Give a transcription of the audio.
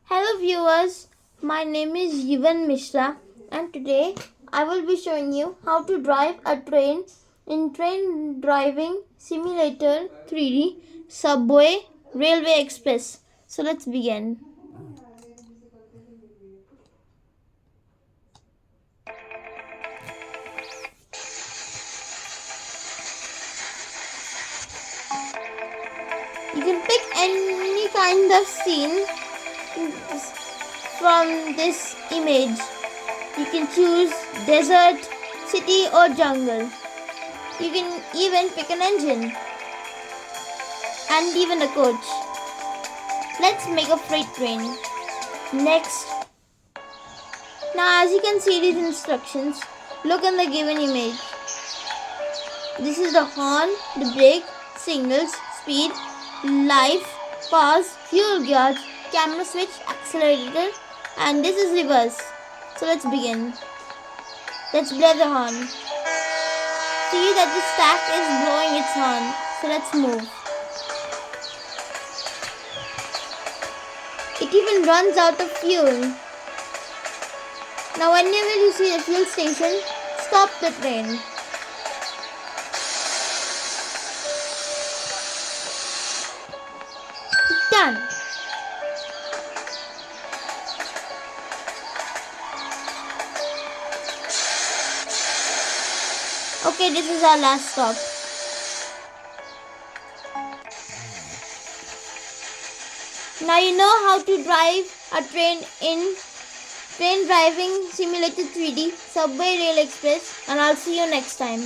Hello viewers, my name is Yivan Mishra and today I will be showing you how to drive a train in Train Driving Simulator 3D Subway Railway Express. So let's begin. You can pick any kind of scene from this image. You can choose desert, city or jungle. You can even pick an engine and even a coach. Let's make a freight train. Next. Now as you can see these instructions, look in the given image. This is the horn, the brake, signals, speed, life, pause, fuel gauge, camera switch, accelerator, and this is reverse. So let's begin. Let's blow the horn. See that the stack is blowing its horn. So let's move. It even runs out of fuel. Now whenever you see a fuel station, stop the train. Done. Okay, this is our last stop. Now you know how to drive a train in Train Driving Simulator 3D Subway Rail Express, and I'll see you next time.